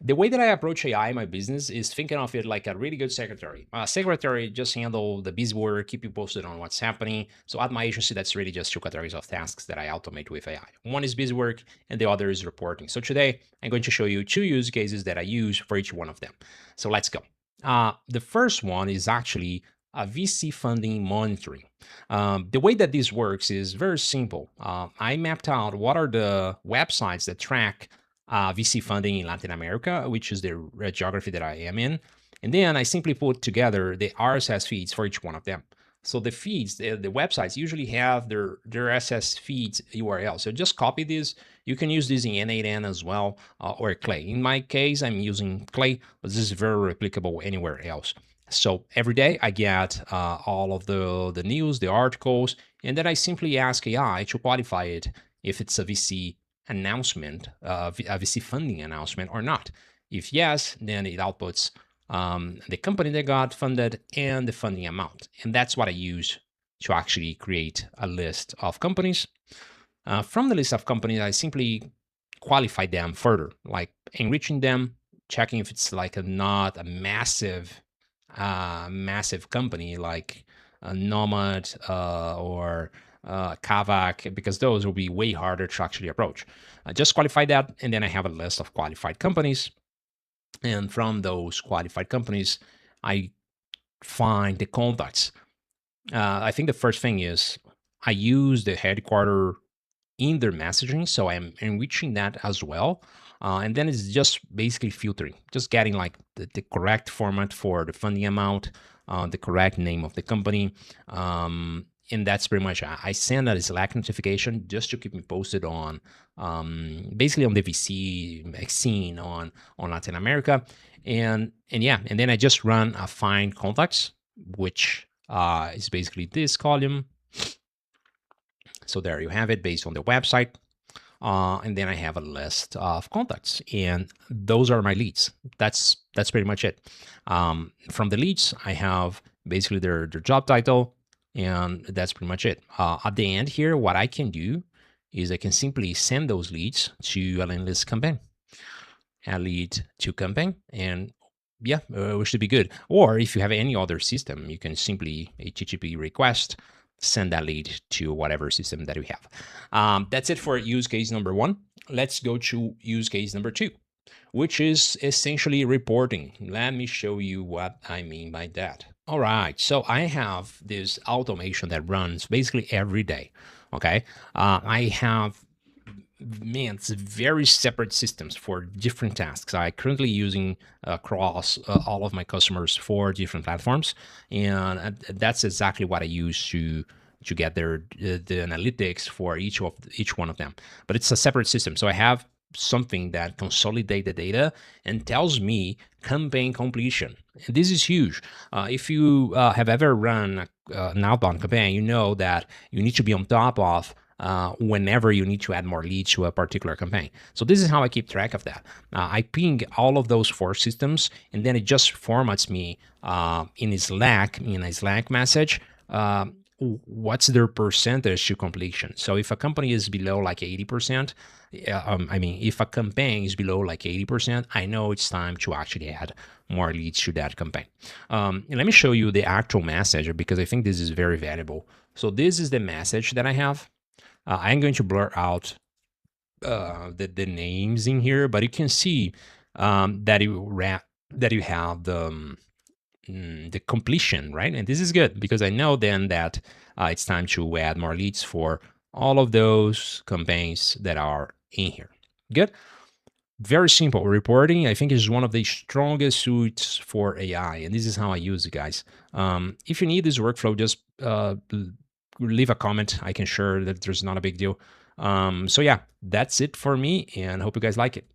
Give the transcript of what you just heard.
The way that I approach AI in my business is thinking of it like a really good secretary. A secretary just handle the busy work, keep you posted on what's happening. So at my agency, that's really just two categories of tasks that I automate with AI. One is busy work and the other is reporting. So today I'm going to show you two use cases that I use for each one of them. So let's go. The first one is actually a VC funding monitoring. The way that this works is very simple. I mapped out what are the websites that track VC funding in Latin America, which is the geography that I am in. And then I simply put together the RSS feeds for each one of them. So the feeds, the websites usually have their RSS feeds URL. So just copy this. You can use this in N8N as well, or Clay. In my case, I'm using Clay, but this is very replicable anywhere else. So every day I get all of the news, the articles, and then I simply ask AI to qualify it if it's a VC announcement, a VC funding announcement or not. If yes, then it outputs the company that got funded and the funding amount. And that's what I use to actually create a list of companies. From the list of companies, I simply qualify them further, like enriching them, checking if it's like not a massive company like Nomad or Kavak, because those will be way harder to actually approach. Just qualify that, and then I have a list of qualified companies. And from those qualified companies, I find the contacts. I think the first thing is I use the headquarter in their messaging, so I'm enriching that as well. And then it's just basically filtering, just getting like the correct format for the funding amount, the correct name of the company. And that's pretty much, I send a Slack notification just to keep me posted on basically on the VC scene on Latin America. And yeah, and then I just run a find contacts, which is basically this column. So there you have it based on the website. And then I have a list of contacts, and those are my leads. That's pretty much it. From the leads, I have basically their job title, and that's pretty much it. At the end here, what I can do is I can simply send those leads to a list campaign, a lead to campaign, and yeah, we should be good. Or if you have any other system, you can simply HTTP request, send that lead to whatever system that we have. That's it for use case number one. Let's go to use case number two, which is essentially reporting. Let me show you what I mean by that. All right, so I have this automation that runs basically every day. Okay, I have it's very separate systems for different tasks. I currently using across all of my customers for different platforms, and that's exactly what I use to get the analytics for each one of them. But it's a separate system, so I have something that consolidates the data and tells me campaign completion. And this is huge. If you have ever run an outbound campaign, you know that you need to be on top of whenever you need to add more leads to a particular campaign. So this is how I keep track of that. I ping all of those four systems, and then it just formats me in a Slack message. What's their percentage to completion? So if a company is below like 80%, if a campaign is below like 80%, I know it's time to actually add more leads to that campaign. And let me show you the actual message, because I think this is very valuable. So this is the message that I have. I'm going to blur out the names in here, but you can see that you have the completion, right? And this is good because I know then that it's time to add more leads for all of those campaigns that are in here. Good. Very simple. Reporting, I think, is one of the strongest suits for AI, and this is how I use it, guys. If you need this workflow, just leave a comment. I can share that. There's not a big deal. So yeah, that's it for me, and hope you guys like it.